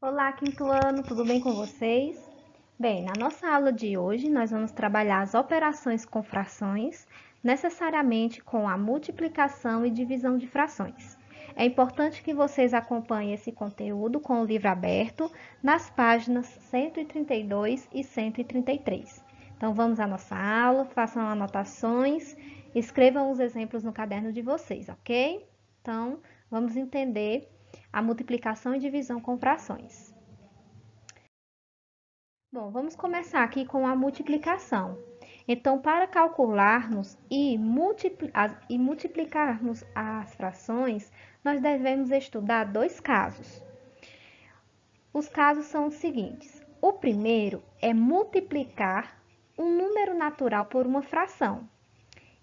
Olá, quinto ano, tudo bem com vocês? Bem, na nossa aula de hoje, nós vamos trabalhar as operações com frações, necessariamente com a multiplicação e divisão de frações. É importante que vocês acompanhem esse conteúdo com o livro aberto nas páginas 132 e 133. Então, vamos à nossa aula, façam anotações, escrevam os exemplos no caderno de vocês, ok? Então, vamos entender a multiplicação e divisão com frações. Bom, vamos começar aqui com a multiplicação. Então, para calcularmos e multiplicarmos as frações, nós devemos estudar dois casos. Os casos são os seguintes. O primeiro é multiplicar um número natural por uma fração.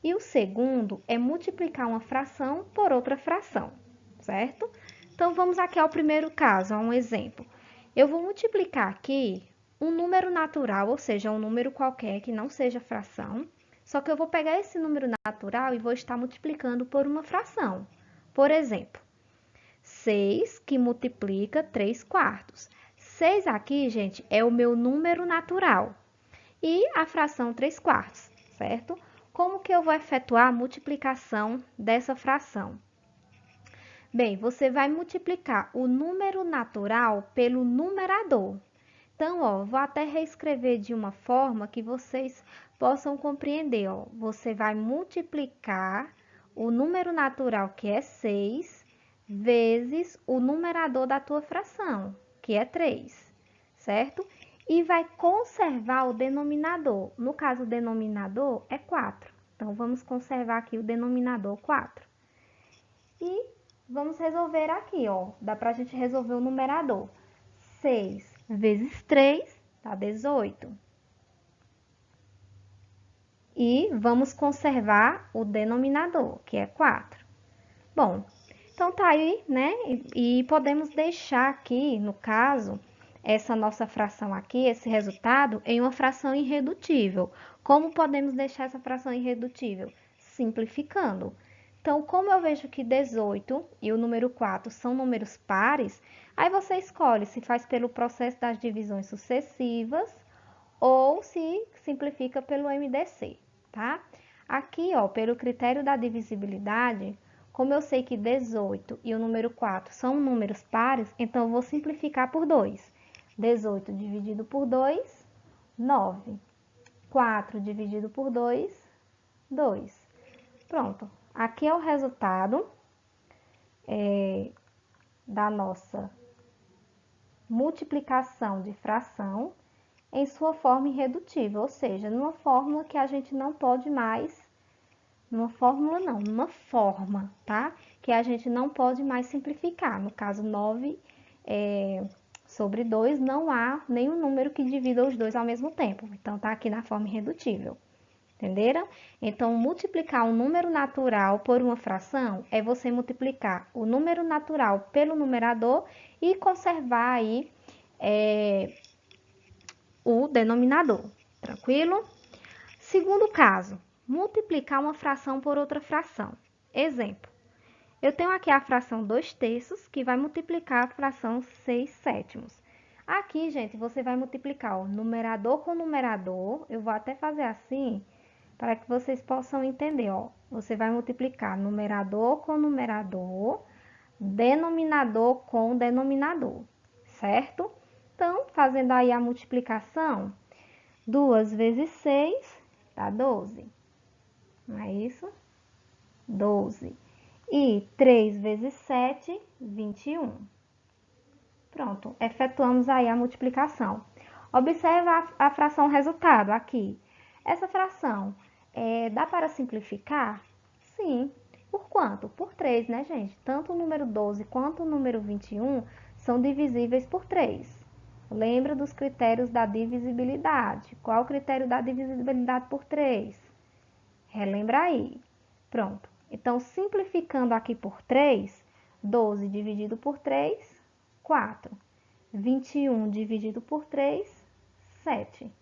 E o segundo é multiplicar uma fração por outra fração, certo? Então, vamos aqui ao primeiro caso, a um exemplo. Eu vou multiplicar aqui um número natural, ou seja, um número qualquer que não seja fração, só que eu vou pegar esse número natural e vou estar multiplicando por uma fração. Por exemplo, 6 que multiplica 3 quartos. 6 aqui, gente, é o meu número natural. E a fração 3 quartos, certo? Como que eu vou efetuar a multiplicação dessa fração? Bem, você vai multiplicar o número natural pelo numerador. Então, ó, vou até reescrever de uma forma que vocês possam compreender, ó. Você vai multiplicar o número natural, que é 6, vezes o numerador da tua fração, que é 3, certo? E vai conservar o denominador. No caso, o denominador é 4. Então, vamos conservar aqui o denominador 4. E vamos resolver aqui, ó. Dá pra gente resolver o numerador. 6 vezes 3 dá 18. E vamos conservar o denominador, que é 4. Bom, então tá aí, né? E podemos deixar aqui, no caso, essa nossa fração aqui, esse resultado, em uma fração irredutível. Como podemos deixar essa fração irredutível? Simplificando. Então, como eu vejo que 18 e o número 4 são números pares, aí você escolhe se faz pelo processo das divisões sucessivas ou se simplifica pelo MDC, tá? Aqui, ó, pelo critério da divisibilidade, como eu sei que 18 e o número 4 são números pares, então eu vou simplificar por 2. 18 dividido por 2, 9. 4 dividido por 2, 2. Pronto. Aqui é o resultado da nossa multiplicação de fração em sua forma irredutível, ou seja, numa fórmula que a gente não pode mais, numa fórmula não, numa forma, tá? Que a gente não pode mais simplificar. No caso, 9 sobre 2, não há nenhum número que divida os dois ao mesmo tempo. Então, tá aqui na forma irredutível. Entenderam? Então, multiplicar um número natural por uma fração é você multiplicar o número natural pelo numerador e conservar aí o denominador. Tranquilo? Segundo caso, multiplicar uma fração por outra fração. Exemplo, eu tenho aqui a fração 2/3, que vai multiplicar a fração 6/7. Aqui, gente, você vai multiplicar o numerador com numerador. Eu vou até fazer assim, para que vocês possam entender, ó. Você vai multiplicar numerador com numerador, denominador com denominador, certo? Então, fazendo aí a multiplicação, 2 vezes 6 dá 12. Não é isso? 12. E 3 vezes 7, 21. Pronto, efetuamos aí a multiplicação. Observa a fração resultado aqui. Essa fração dá para simplificar? Sim. Por quanto? Por 3, né, gente? Tanto o número 12 quanto o número 21 são divisíveis por 3. Lembra dos critérios da divisibilidade. Qual o critério da divisibilidade por 3? Relembra aí. Pronto. Então, simplificando aqui por 3, 12 dividido por 3, 4. 21 dividido por 3, 7.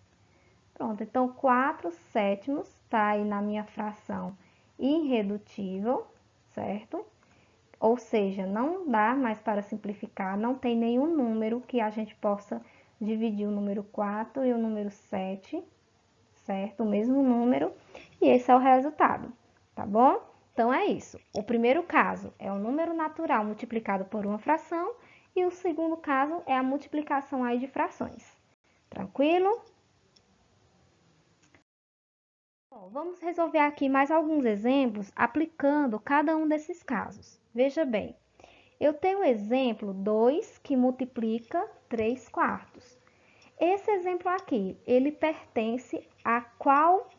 Pronto, então 4/7 está aí na minha fração irredutível, certo? ou seja, não dá mais para simplificar, não tem nenhum número que a gente possa dividir o número 4 e o número 7, certo? O mesmo número, e esse é o resultado, tá bom? Então, é isso. O primeiro caso é o número natural multiplicado por uma fração, e o segundo caso é a multiplicação aí de frações. Tranquilo? Bom, vamos resolver aqui mais alguns exemplos aplicando cada um desses casos. Veja bem, eu tenho o exemplo 2 que multiplica 3 quartos. Esse exemplo aqui, ele pertence a qual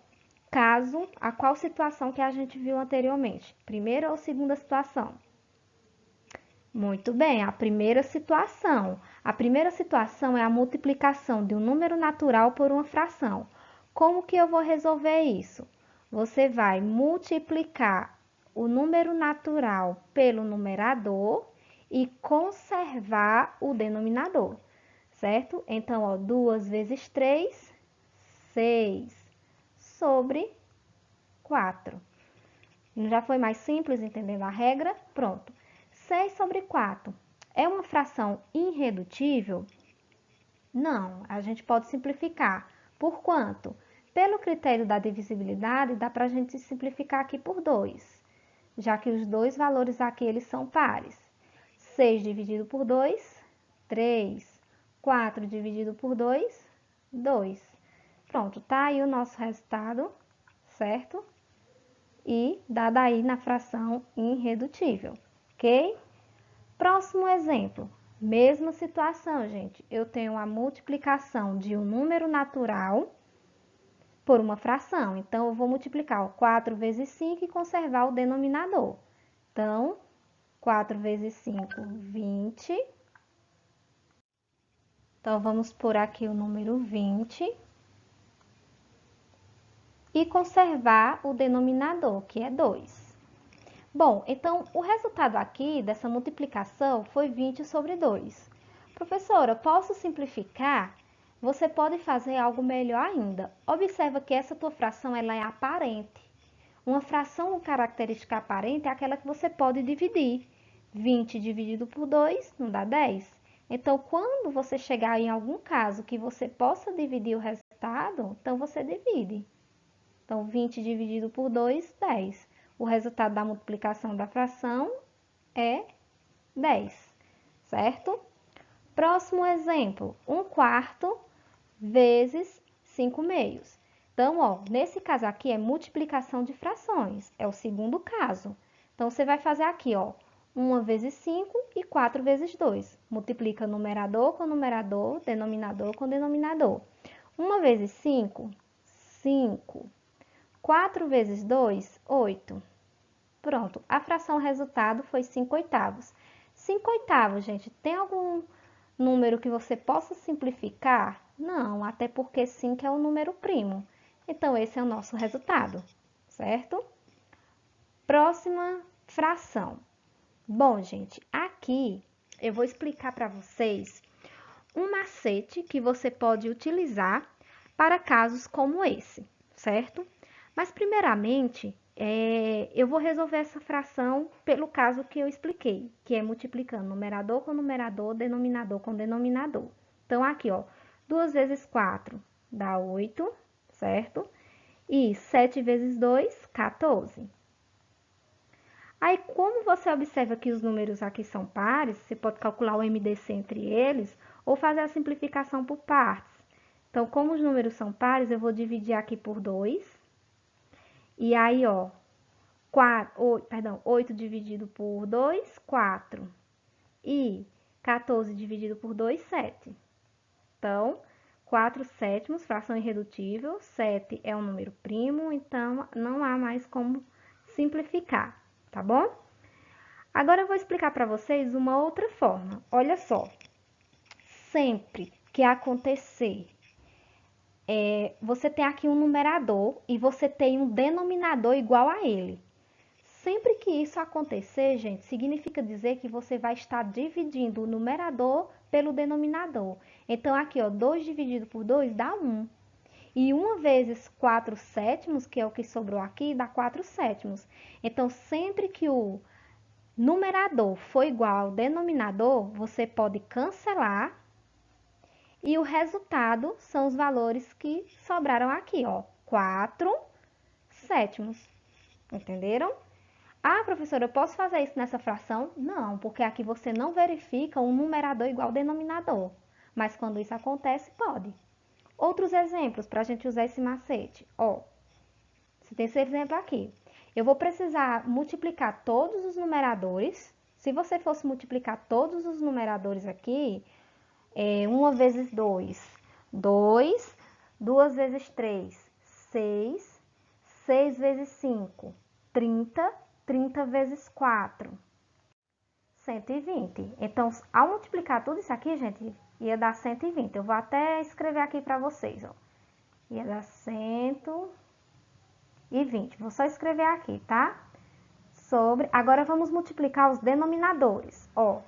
caso, a qual situação que a gente viu anteriormente? Primeira ou segunda situação? Muito bem, a primeira situação. A primeira situação é a multiplicação de um número natural por uma fração. Como que eu vou resolver isso? Você vai multiplicar o número natural pelo numerador e conservar o denominador, certo? Então, ó, 2 vezes 3, 6, sobre 4. Já foi mais simples entendendo a regra? Pronto. 6 sobre 4 é uma fração irredutível? Não, a gente pode simplificar. Por quanto? Pelo critério da divisibilidade, dá para a gente simplificar aqui por 2, já que os dois valores aqui eles são pares. 6 dividido por 2, 3. 4 dividido por 2, 2. Pronto, tá aí o nosso resultado, certo? E dada aí na fração irredutível, ok? Próximo exemplo, mesma situação, gente. Eu tenho a multiplicação de um número natural por uma fração. Então, eu vou multiplicar 4 vezes 5 e conservar o denominador. Então, 4 vezes 5, 20. Então, vamos por aqui o número 20. E conservar o denominador, que é 2. Bom, então, o resultado aqui dessa multiplicação foi 20 sobre 2. Professora, posso simplificar? Você pode fazer algo melhor ainda. Observa que essa tua fração ela é aparente. Uma fração com característica aparente é aquela que você pode dividir. 20 dividido por 2 não dá 10. Então, quando você chegar em algum caso que você possa dividir o resultado, então você divide. Então, 20 dividido por 2, 10. O resultado da multiplicação da fração é 10, certo? Próximo exemplo, 1 quarto vezes 5 meios. Então, ó, nesse caso aqui é multiplicação de frações, é o segundo caso. Então, você vai fazer aqui, ó, 1 vezes 5 e 4 vezes 2. Multiplica numerador com numerador, denominador com denominador. 1 vezes 5, 5. 4 vezes 2, 8. Pronto, a fração resultado foi 5 oitavos. 5 oitavos, gente, tem algum número que você possa simplificar? Não, até porque 5 é um número primo. Então, esse é o nosso resultado, certo? Próxima fração. Bom, gente, aqui eu vou explicar para vocês um macete que você pode utilizar para casos como esse, certo? Mas, primeiramente, eu vou resolver essa fração pelo caso que eu expliquei, que é multiplicando numerador com numerador, denominador com denominador. Então, aqui, ó, 2 vezes 4 dá 8, certo? E 7 vezes 2, 14. Aí, como você observa que os números aqui são pares, você pode calcular o MDC entre eles ou fazer a simplificação por partes. Então, como os números são pares, eu vou dividir aqui por 2. E aí, ó, 8 dividido por 2, 4. E 14 dividido por 2, 7. Então, 4 sétimos, fração irredutível. 7 é um número primo, então não há mais como simplificar, tá bom? Agora eu vou explicar para vocês uma outra forma. Olha só, sempre que acontecer você tem aqui um numerador e você tem um denominador igual a ele. Sempre que isso acontecer, gente, significa dizer que você vai estar dividindo o numerador pelo denominador. Então, aqui, ó, 2 dividido por 2 dá 1. E 1 vezes 4 sétimos, que é o que sobrou aqui, dá 4 sétimos. Então, sempre que o numerador for igual ao denominador, você pode cancelar e o resultado são os valores que sobraram aqui, ó, 4 sétimos. Entenderam? Ah, professora, eu posso fazer isso nessa fração? Não, porque aqui você não verifica um numerador igual ao denominador. Mas quando isso acontece, pode. Outros exemplos para a gente usar esse macete. Ó, você tem esse exemplo aqui. Eu vou precisar multiplicar todos os numeradores. Se você fosse multiplicar todos os numeradores aqui, 1 vezes 2, 2, 2 vezes 3, 6, 6 vezes 5, 30, 30 vezes 4, 120. Então, ao multiplicar tudo isso aqui, gente, ia dar 120. Eu vou até escrever aqui para vocês, ó. Ia dar 120. Vou só escrever aqui, tá? Agora vamos multiplicar os denominadores. Ó,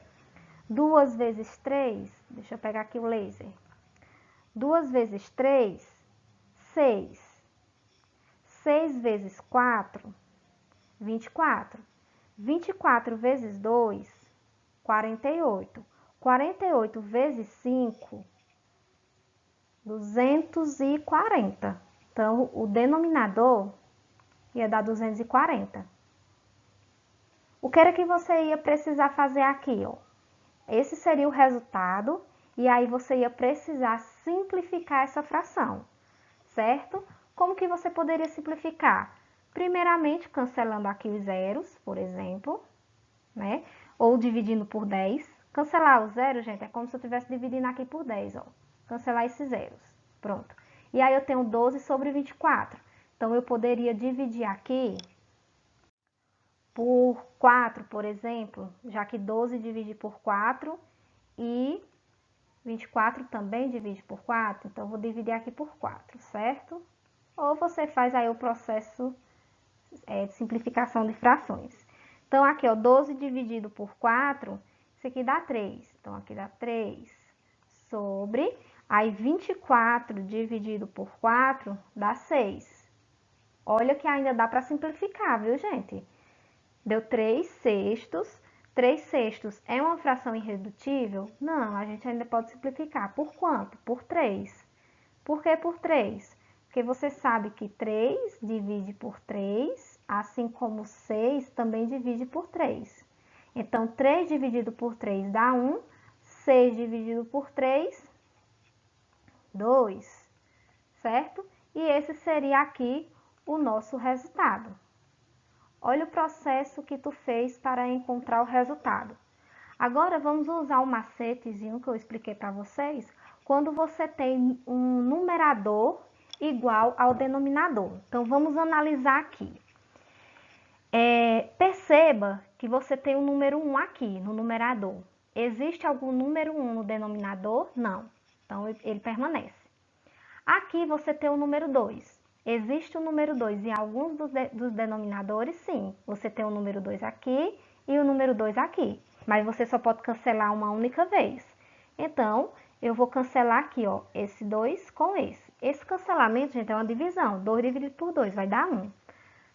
2 vezes 3, deixa eu pegar aqui o laser. 2 vezes 3, 6. 6 vezes 4, 24. 24 vezes 2, 48. 48 vezes 5, 240. Então, o denominador ia dar 240. O que era que você ia precisar fazer aqui, ó? Esse seria o resultado, e aí você ia precisar simplificar essa fração, certo? Como que você poderia simplificar? Primeiramente, cancelando aqui os zeros, por exemplo, né? Ou dividindo por 10. Cancelar o zero, gente, é como se eu estivesse dividindo aqui por 10, ó. Cancelar esses zeros. Pronto. E aí eu tenho 12 sobre 24. Então, eu poderia dividir aqui por 4, por exemplo, já que 12 divide por 4 e 24 também divide por 4, então, eu vou dividir aqui por 4, certo? Ou você faz aí o processo de simplificação de frações. Então, aqui, ó, 12 dividido por 4, isso aqui dá 3. Então, aqui dá 3 sobre... Aí, 24 dividido por 4 dá 6. Olha que ainda dá para simplificar, viu, gente? Deu 3 sextos. 3 sextos é uma fração irredutível? Não, a gente ainda pode simplificar. Por quanto? Por 3. Por que por 3? Porque você sabe que 3 divide por 3, assim como 6 também divide por 3. Então, 3 dividido por 3 dá 1, 6 dividido por 3, 2, certo? E esse seria aqui o nosso resultado. Olha o processo que tu fez para encontrar o resultado. Agora, vamos usar o macetezinho que eu expliquei para vocês, quando você tem um numerador igual ao denominador. Então, vamos analisar aqui. Perceba que você tem o número 1 aqui no numerador. Existe algum número 1 no denominador? Não. Então, ele permanece. Aqui você tem o número 2. Existe o número 2 em alguns dos denominadores? Sim. Você tem o número 2 aqui e o número 2 aqui. Mas você só pode cancelar uma única vez. Então, eu vou cancelar aqui, ó, esse 2 com esse. Esse cancelamento, gente, é uma divisão. 2 dividido por 2 vai dar 1,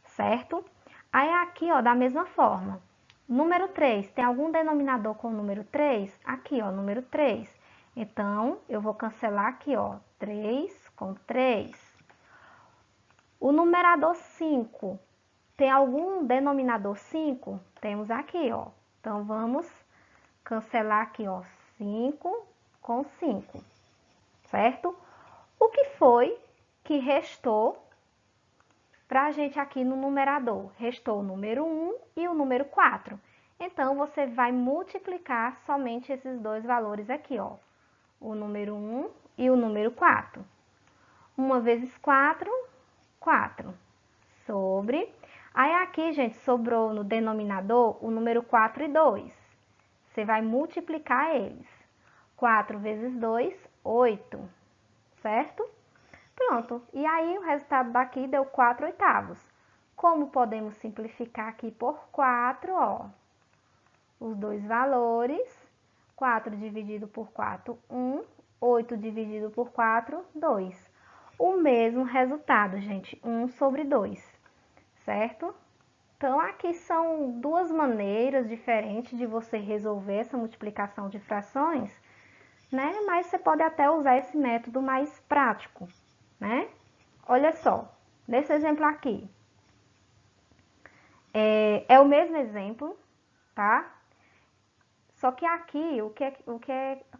certo? Aí aqui, ó, da mesma forma. Número 3, tem algum denominador com o número 3? Aqui, ó, número 3. Então, eu vou cancelar aqui, ó, 3 com 3. O numerador 5, tem algum denominador 5? Temos aqui, ó. Então, vamos cancelar aqui, ó, 5 com 5, certo? O que foi que restou pra gente aqui no numerador? Restou o número 1 e o número 4. Então, você vai multiplicar somente esses dois valores aqui, ó. O número 1 e o número 4. 1 vezes 4, 4. Sobre... Aí, aqui, gente, sobrou no denominador o número 4 e 2. Você vai multiplicar eles. 4 vezes 2, 8. Certo? Pronto. E aí, o resultado daqui deu 4 oitavos. Como podemos simplificar aqui por 4, ó? Os dois valores. 4 dividido por 4, 1. 8 dividido por 4, 2. O mesmo resultado, gente. 1 sobre 2. Certo? Então, aqui são duas maneiras diferentes de você resolver essa multiplicação de frações, né? Mas você pode até usar esse método mais prático, né? Olha só, nesse exemplo aqui, é o mesmo exemplo, tá? Só que aqui,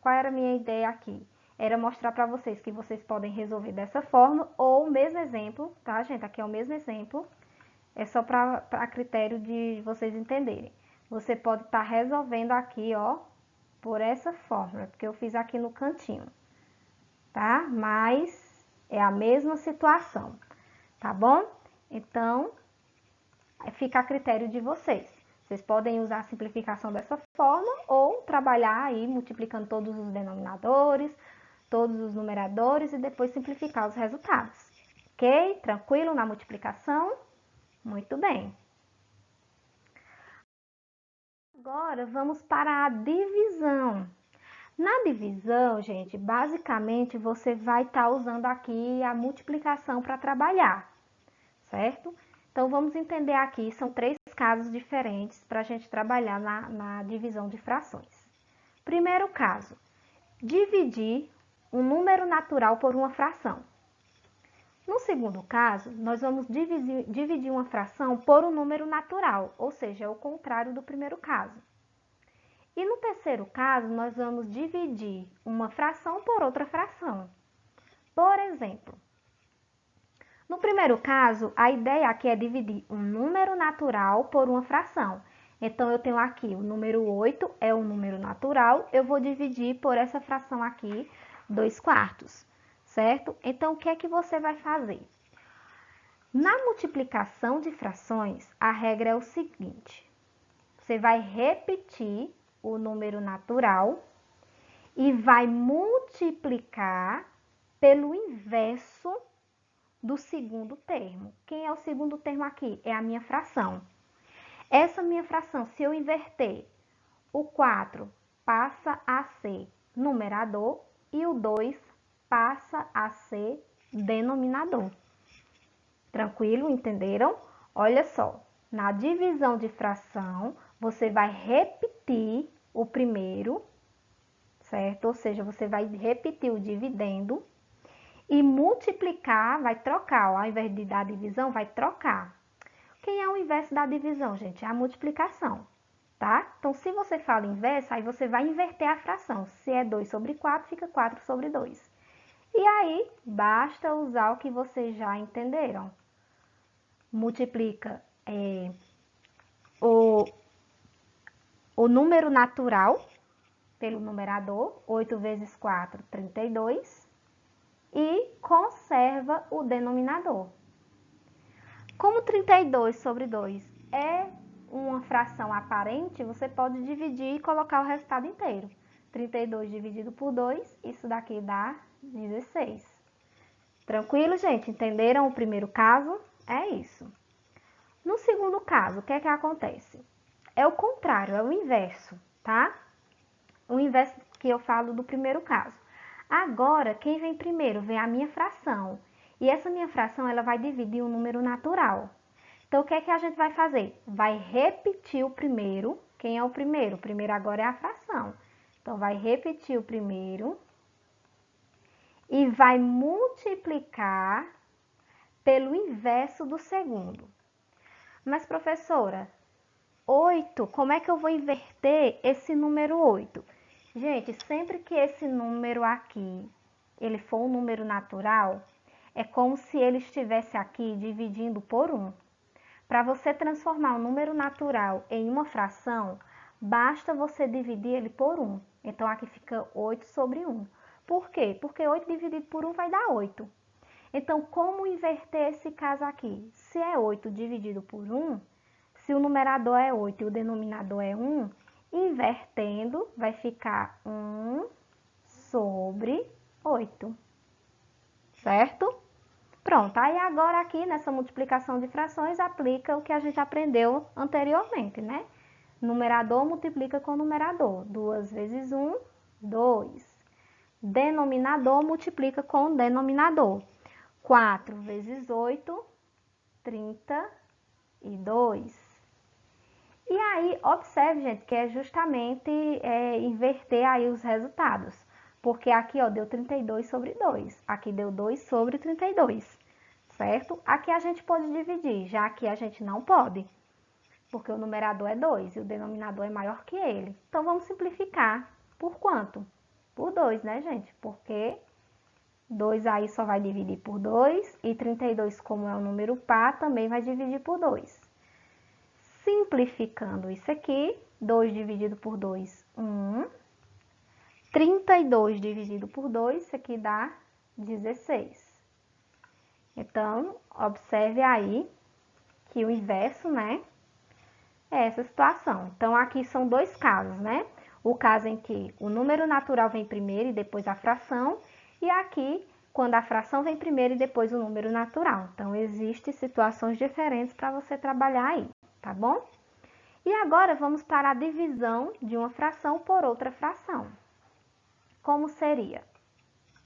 qual era a minha ideia aqui? Era mostrar para vocês que vocês podem resolver dessa forma, ou o mesmo exemplo, tá, gente? Aqui é o mesmo exemplo, é só para critério de vocês entenderem. Você pode estar resolvendo aqui, ó, por essa fórmula, porque eu fiz aqui no cantinho, tá? Mas é a mesma situação, tá bom? Então, fica a critério de vocês. Vocês podem usar a simplificação dessa forma ou trabalhar aí multiplicando todos os denominadores, todos os numeradores e depois simplificar os resultados. Ok? Tranquilo na multiplicação? Muito bem. Agora vamos para a divisão. Na divisão, gente, basicamente você vai estar usando aqui a multiplicação para trabalhar, certo? Então, vamos entender aqui, são três casos diferentes para a gente trabalhar na divisão de frações. Primeiro caso, dividir um número natural por uma fração. No segundo caso, nós vamos dividir uma fração por um número natural, ou seja, é o contrário do primeiro caso. E no terceiro caso, nós vamos dividir uma fração por outra fração. Por exemplo, no primeiro caso, a ideia aqui é dividir um número natural por uma fração. Então, eu tenho aqui o número 8 é um número natural, eu vou dividir por essa fração aqui, 2/4, certo? Então, o que é que você vai fazer? Na multiplicação de frações, a regra é o seguinte, você vai repetir o número natural e vai multiplicar pelo inverso do segundo termo. Quem é o segundo termo aqui? É a minha fração. Essa minha fração, se eu inverter, o 4 passa a ser numerador e o 2 passa a ser denominador. Tranquilo? Entenderam? Olha só, na divisão de fração, você vai repetir o primeiro, certo? Ou seja, você vai repetir o dividendo e multiplicar, vai trocar, ó, ao invés de dar divisão, vai trocar. Quem é o inverso da divisão, gente? É a multiplicação, tá? Então, se você fala inverso, aí você vai inverter a fração. Se é 2/4, fica 4/2. E aí, basta usar o que vocês já entenderam. Multiplica o número natural pelo numerador, 8 vezes 4, 32. E conserva o denominador. Como 32/2 é uma fração aparente, você pode dividir e colocar o resultado inteiro. 32 dividido por 2, isso daqui dá 16. Tranquilo, gente? Entenderam o primeiro caso? É isso. No segundo caso, o que é que acontece? É o contrário, é o inverso, tá? O inverso que eu falo do primeiro caso. Agora, quem vem primeiro? Vem a minha fração. E essa minha fração, ela vai dividir um número natural. Então, o que é que a gente vai fazer? Vai repetir o primeiro. Quem é o primeiro? O primeiro agora é a fração. Então, vai repetir o primeiro e vai multiplicar pelo inverso do segundo. Mas, professora, 8, como é que eu vou inverter esse número 8? Gente, sempre que esse número aqui, ele for um número natural, é como se ele estivesse aqui dividindo por 1. Para você transformar um número natural em uma fração, basta você dividir ele por 1. Então, aqui fica 8/1. Por quê? Porque 8 dividido por 1 vai dar 8. Então, como inverter esse caso aqui? Se é 8 dividido por 1, se o numerador é 8 e o denominador é 1, invertendo, vai ficar 1/8, certo? Pronto, aí agora aqui nessa multiplicação de frações, aplica o que a gente aprendeu anteriormente, né? Numerador multiplica com numerador, 2 vezes 1, 2. Denominador multiplica com denominador, 4 vezes 8, 32. E aí, observe, gente, que é justamente inverter aí os resultados. Porque aqui, ó, deu 32 sobre 2. Aqui deu 2 sobre 32, certo? Aqui a gente pode dividir, já que a gente não pode, porque o numerador é 2 e o denominador é maior que ele. Então, vamos simplificar. Por quanto? Por 2, né, gente? Porque 2 aí só vai dividir por 2 e 32, como é um número par, também vai dividir por 2. Simplificando isso aqui, 2 dividido por 2, 1. 32 dividido por 2, isso aqui dá 16. Então, observe aí que o inverso, né, é essa situação. Então, aqui são dois casos, né? O caso em que o número natural vem primeiro e depois a fração, e aqui, quando a fração vem primeiro e depois o número natural. Então, existem situações diferentes para você trabalhar aí, tá bom? E agora, vamos para a divisão de uma fração por outra fração. Como seria?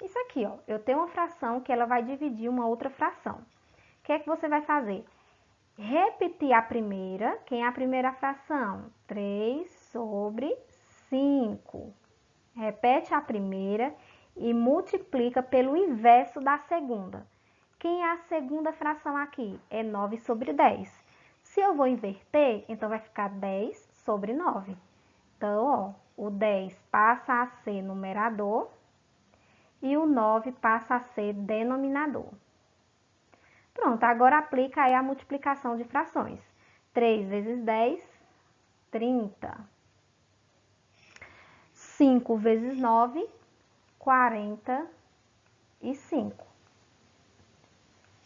Isso aqui, ó, eu tenho uma fração que ela vai dividir uma outra fração. O que é que você vai fazer? Repetir a primeira. Quem é a primeira fração? 3 sobre 5. Repete a primeira e multiplica pelo inverso da segunda. Quem é a segunda fração aqui? É 9 sobre 10. Se eu vou inverter, então vai ficar 10 sobre 9. Então, ó, o 10 passa a ser numerador e o 9 passa a ser denominador. Pronto, agora aplica aí a multiplicação de frações. 3 vezes 10, 30. 5 vezes 9, 45.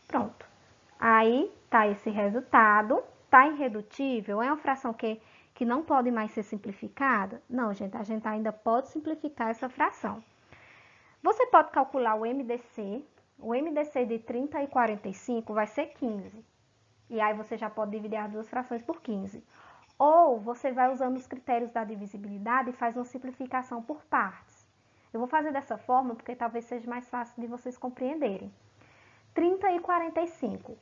Pronto. Aí tá esse resultado. Tá irredutível? É uma fração que não pode mais ser simplificada? Não, gente, a gente ainda pode simplificar essa fração. Você pode calcular o MDC. O MDC de 30 e 45 vai ser 15. E aí você já pode dividir as duas frações por 15. Ou você vai usando os critérios da divisibilidade e faz uma simplificação por partes. Eu vou fazer dessa forma porque talvez seja mais fácil de vocês compreenderem. 30 e 45.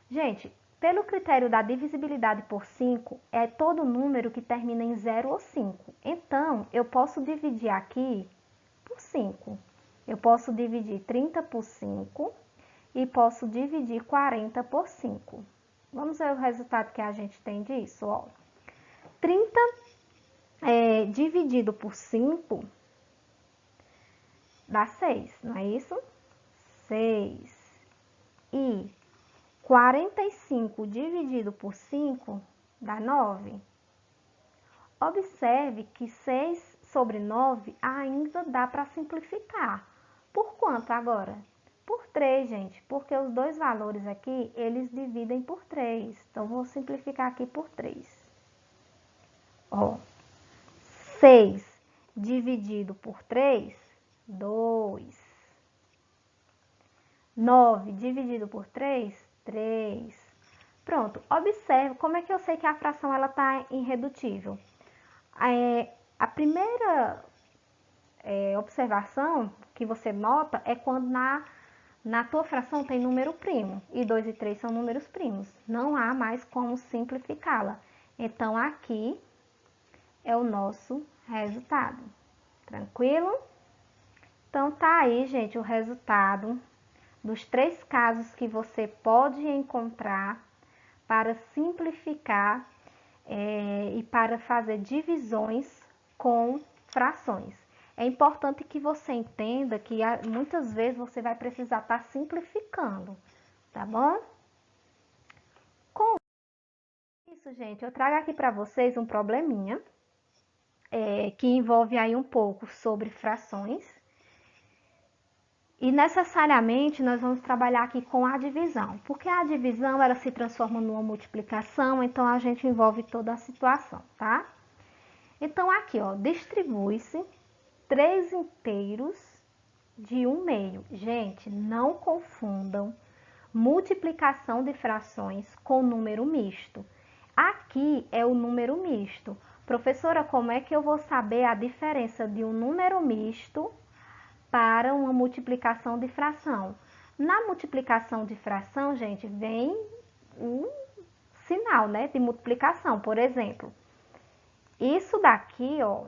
Gente, pelo critério da divisibilidade por 5, é todo número que termina em 0 ou 5. Então, eu posso dividir aqui por 5. Eu posso dividir 30 por 5 e posso dividir 40 por 5. Vamos ver o resultado que a gente tem disso, ó. 30 dividido por 5 dá 6, não é isso? 6. E 45 dividido por 5 dá 9. Observe que 6 sobre 9 ainda dá para simplificar. Por quanto agora? Por 3, gente, porque os dois valores aqui, eles dividem por 3. Então, vou simplificar aqui por 3. Ó, 6 dividido por 3, 2. 9 dividido por 3, 3. Pronto, observe como é que eu sei que a fração está irredutível. A primeira observação que você nota é quando na tua fração tem número primo, e 2 e 3 são números primos. Não há mais como simplificá-la. Então, aqui é o nosso resultado. Tranquilo? Então, tá aí, gente, o resultado dos 3 casos que você pode encontrar para simplificar e para fazer divisões com frações. É importante que você entenda que muitas vezes você vai precisar estar simplificando, tá bom? Com isso, gente, eu trago aqui para vocês um probleminha que envolve aí um pouco sobre frações. E necessariamente nós vamos trabalhar aqui com a divisão, porque a divisão ela se transforma numa multiplicação, então a gente envolve toda a situação, tá? Então aqui, ó, distribui-se 3 inteiros de 1/2. Gente, não confundam multiplicação de frações com número misto. Aqui é o número misto. Professora, como é que eu vou saber a diferença de um número misto para uma multiplicação de fração? Na multiplicação de fração, gente, vem um sinal, né, de multiplicação. Por exemplo, Isso daqui, ó,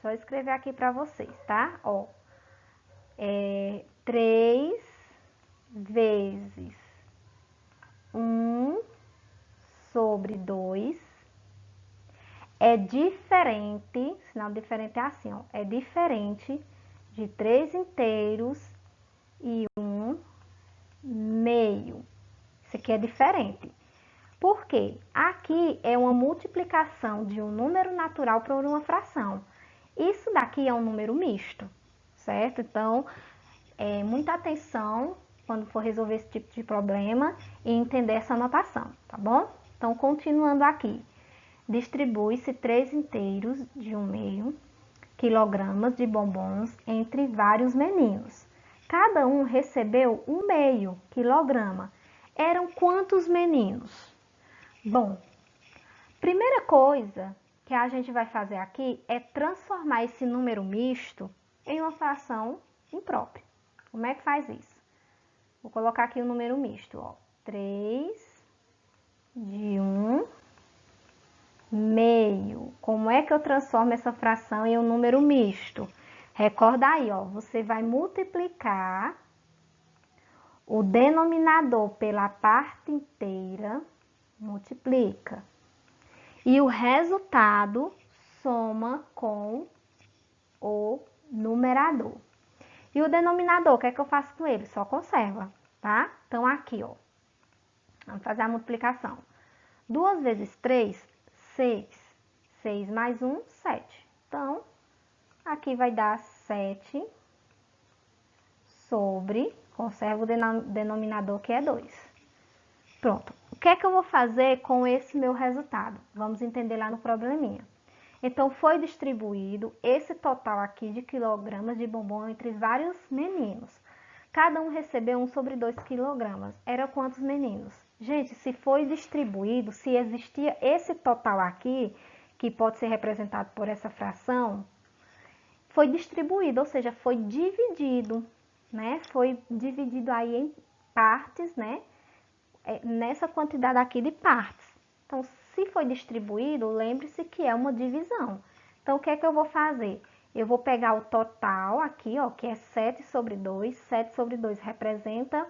só escrever aqui para vocês, tá? Ó, 3 vezes 1 sobre 2 é diferente, sinal diferente é assim, ó, é diferente de 3 inteiros e 1 meio. Isso aqui é diferente. Por quê? Aqui é uma multiplicação de um número natural por uma fração. Isso daqui é um número misto, certo? Então, muita atenção quando for resolver esse tipo de problema e entender essa notação, tá bom? Então, continuando aqui. Distribui-se 3 inteiros de 1/2 quilogramas de bombons entre vários meninos. Cada um recebeu 1/2 quilograma. Eram quantos meninos? Bom, primeira coisa que a gente vai fazer aqui é transformar esse número misto em uma fração imprópria. Como é que faz isso? Vou colocar aqui o número misto, ó. 3 de 1/2. Como é que eu transformo essa fração em um número misto? Recorda aí, ó, você vai multiplicar o denominador pela parte inteira, multiplica. E o resultado soma com o numerador. E o denominador, o que é que eu faço com ele? Só conserva, tá? Então, aqui, ó, vamos fazer a multiplicação. 2 vezes 3, 6. 6 mais 1, 7. Então, aqui vai dar 7 sobre, conserva o denominador que é 2. Pronto. O que é que eu vou fazer com esse meu resultado? Vamos entender lá no probleminha. Então, foi distribuído esse total aqui de quilogramas de bombom entre vários meninos. Cada um recebeu 1 sobre 2 quilogramas. Era quantos meninos? Gente, se foi distribuído, se existia esse total aqui, que pode ser representado por essa fração, foi distribuído, ou seja, foi dividido, né? Foi dividido aí em partes, né? Nessa quantidade aqui de partes. Então, se foi distribuído, lembre-se que é uma divisão. Então, o que é que eu vou fazer? Eu vou pegar o total aqui, ó, que é 7 sobre 2. 7 sobre 2 representa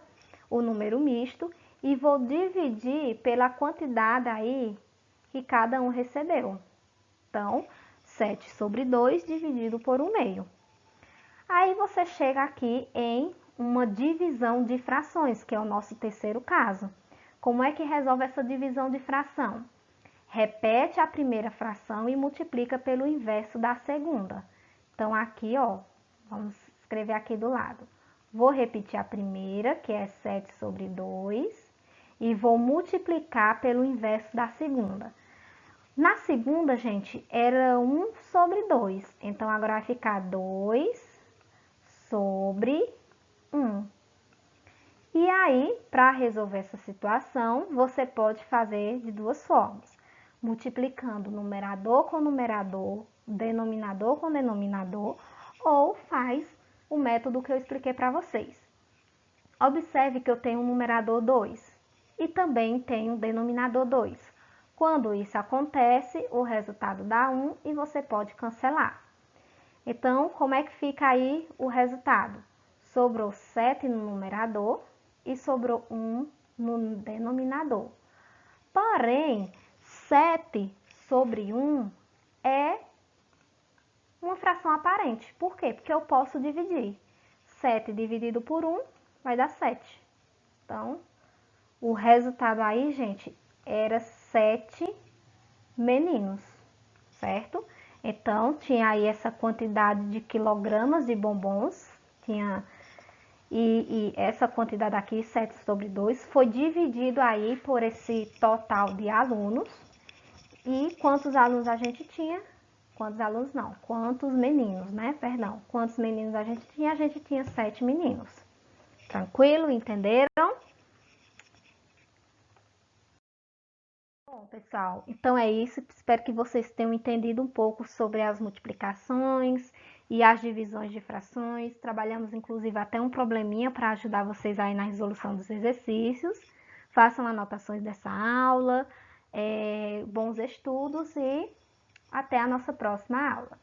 o número misto. E vou dividir pela quantidade aí que cada um recebeu. Então, 7 sobre 2 dividido por 1/2. Aí, você chega aqui em uma divisão de frações, que é o nosso terceiro caso. Como é que resolve essa divisão de fração? Repete a primeira fração e multiplica pelo inverso da segunda. Então, aqui, ó, vamos escrever aqui do lado. Vou repetir a primeira, que é 7 sobre 2, e vou multiplicar pelo inverso da segunda. Na segunda, gente, era 1 sobre 2. Então, agora vai ficar 2 sobre 1. E aí, para resolver essa situação, você pode fazer de duas formas. Multiplicando numerador com numerador, denominador com denominador, ou faz o método que eu expliquei para vocês. Observe que eu tenho um numerador 2 e também tenho um denominador 2. Quando isso acontece, o resultado dá 1 e você pode cancelar. Então, como é que fica aí o resultado? Sobrou 7 no numerador e sobrou 1 no denominador. Porém, 7 sobre 1 é uma fração aparente. Por quê? Porque eu posso dividir. 7 dividido por 1 vai dar 7. Então, o resultado aí, gente, era 7 meninos, certo? Então, tinha aí essa quantidade de quilogramas de bombons, e essa quantidade aqui, 7 sobre 2, foi dividido aí por esse total de alunos. E quantos alunos a gente tinha? Quantos alunos não? Quantos meninos, né? Perdão. Quantos meninos a gente tinha? A gente tinha 7 meninos. Tranquilo? Entenderam? Bom, pessoal, então é isso. Espero que vocês tenham entendido um pouco sobre as multiplicações e as divisões de frações. Trabalhamos, inclusive, até um probleminha para ajudar vocês aí na resolução dos exercícios. Façam anotações dessa aula, bons estudos e Até a nossa próxima aula.